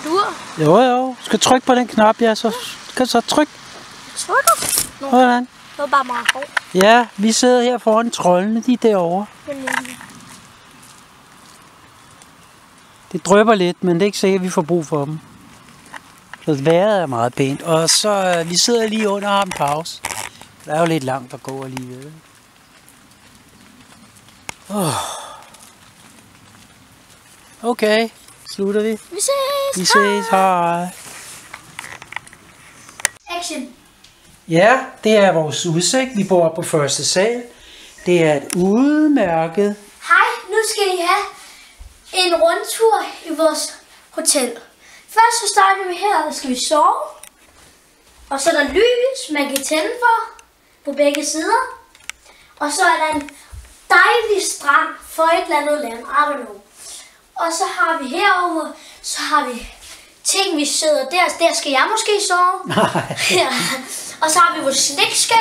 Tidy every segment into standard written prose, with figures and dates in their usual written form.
Dur. Jo. Du skal trykke på den knap, ja. Så kan du så trykke. Trykker? Hvordan? Det var bare meget hårdt. Ja, vi sidder her foran troldene, de er derovre. Det drypper lidt, men det er ikke sikkert, at vi får brug for dem. Så vejret er meget pænt. Og så vi sidder lige under ham pause. Der er jo lidt langt at gå alligevel. Okay, slutter vi. Vi ses. Vi ses, hej. Action. Ja, det er vores udsigt. Vi bor på første sal. Det er et udmærket. Hej, nu skal I have en rundtur i vores hotel. Først så starter vi her, og skal vi sove. Og så er der lys, man kan tænde for på begge sider. Og så er der en dejlig strand for et eller andet land, I don't know. Og så har vi herover, så har vi ting, vi sidder der skal jeg måske sove. Ja. Og så har vi vores slikskab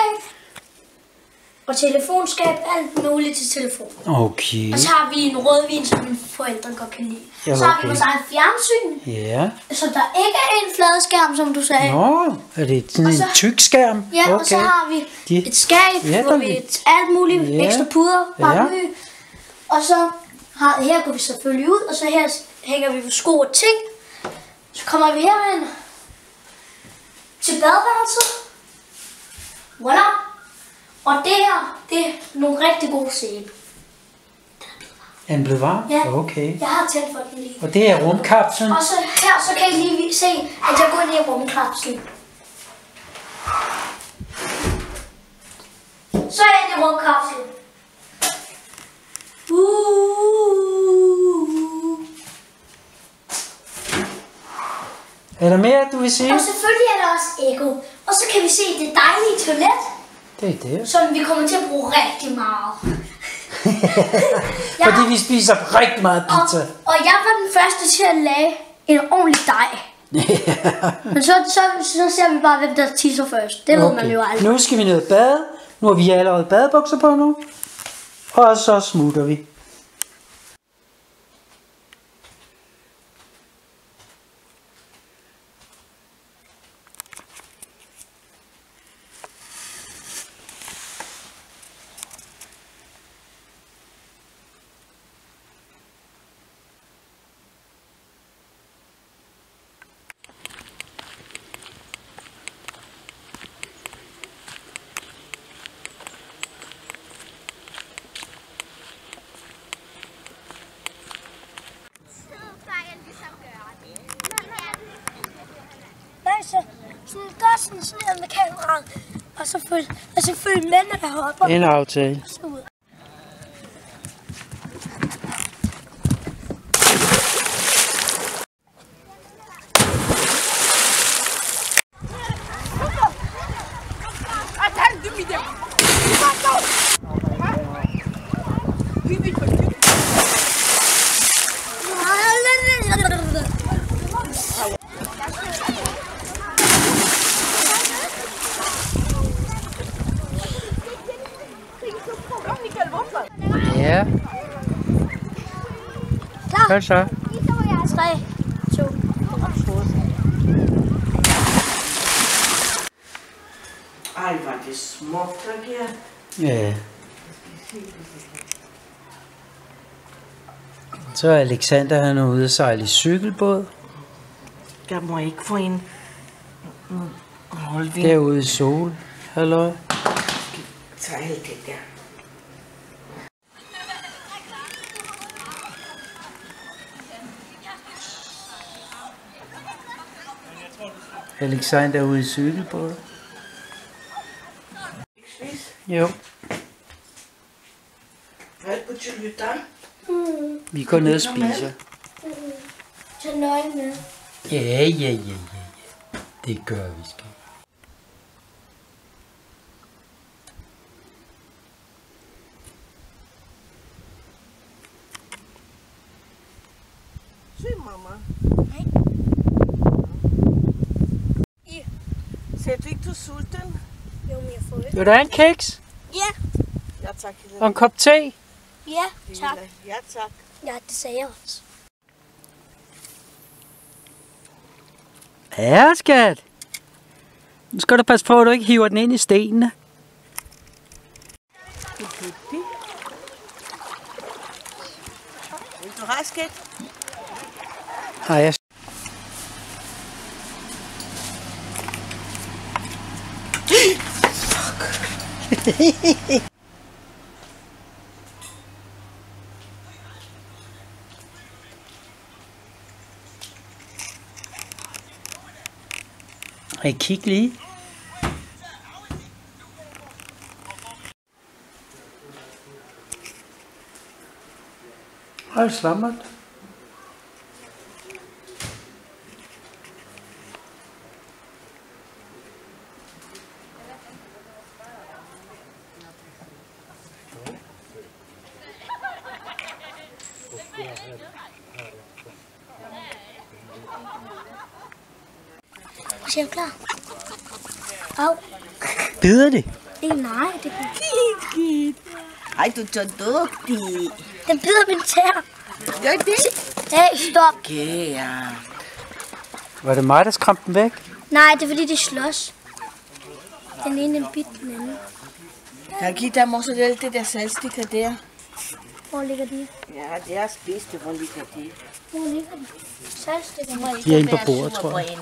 og telefonskab, alt muligt til telefon. Okay. Og så har vi en rødvin, som mine forældre godt kan lide. Ja, så har vi okay. vores egen fjernsyn, Ja. så der ikke er en fladskærm, som du sagde. Nå, er det sådan en tyk skærm? Ja, okay. og så har vi et skab, Ja, hvor vi alt muligt, ekstra puder, paraply. Og så her går vi selvfølgelig ud, og så her hænger vi på sko og ting. Så kommer vi herind til badeværelset. Voilà. Og det her, det er nogle rigtig gode sæbe. Er den blevet varm? Ja. Okay. Jeg har tændt for den lige. Og det er rumkapslen. Og så her, så kan I lige se, at jeg går ind i rumkapslen. Så er jeg i rumkapslen. Er der mere, du vil sige? Og selvfølgelig er der også Ego. Og så kan vi se det dejlige toilet. Det er det. Som vi kommer til at bruge rigtig meget. Fordi vi spiser rigtig meget pizza. Og jeg var den første til at lage en ordentlig dej. Men så ser vi bare, hvem der tisser først. Det ved man jo aldrig. Nu skal vi ned og bade. Nu har vi allerede badebukser på nu. Og så smutter vi. Sådan ned med kameraet, og så følg mændene, der hopper. En aftale. Ja. Klar? Hvad så? 3, 2, 1. Ej, var det smukt, der giver. Ja. Så er Alexander, han er ude at sejle i cykelbåd. Jeg må ikke få en holdvind. Derude i sol. Halløj. Tag alt det der. Alexander er ude i cykelbåd. Jo. Hvad på Julieta? Vi går ned og spiser. Tag nøgen med. Ja. Det gør vi skal. Se, mamma. Nej. Ser du ikke, du er sulten? Jo, men jeg får ikke. Vil du have en kiks? Ja. Ja, tak. Og en kop te? Ja, tak. Ja, tak. Ja, det sagde jeg også. Ja, skat. Nu skal du passe på, at du ikke hiver den ind i stenene. Vil du have, skat? Nej, jeg... Hey, kig lige. Hej, slammet. Er jeg klar? Au. Bider det? Nej, det kan Kikit. Ej, du er så dygtig. Den bider min tær. Gør det? Hey, stop. Okay, ja. Var det mig, der skræmte den væk? Nej, det er fordi, de slås. Den ene den bit den anden. Jeg giver dig mozzarella, det der salgstikker der. Hvor ligger de? Ja, det er spidst, hvor ligger de. Hvor ligger de? Salgstikker. De er inde på bordet, tror jeg.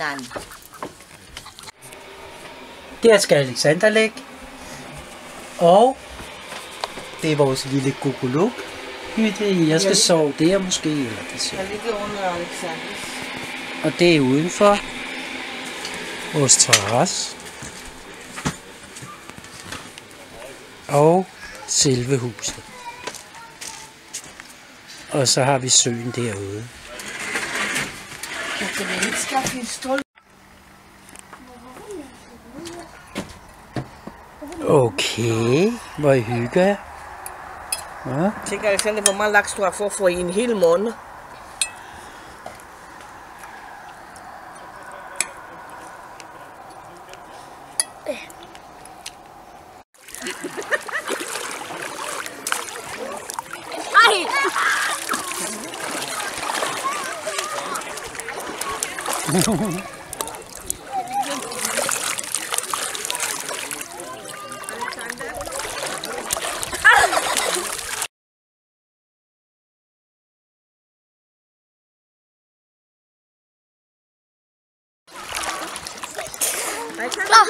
Det er skal Alexander lægge. Og det er vores lille kukuluk. Jeg skal sove der måske. Eller det Jeg ligger under Alexander. og det er udenfor vores terrasse. Og selve huset. Og så har vi søen derude. Okay, hvor I hygger jer. Ja. Tænk, Alexander, hvor meget laks du har for i en hel måned. Klar.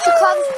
Så kom.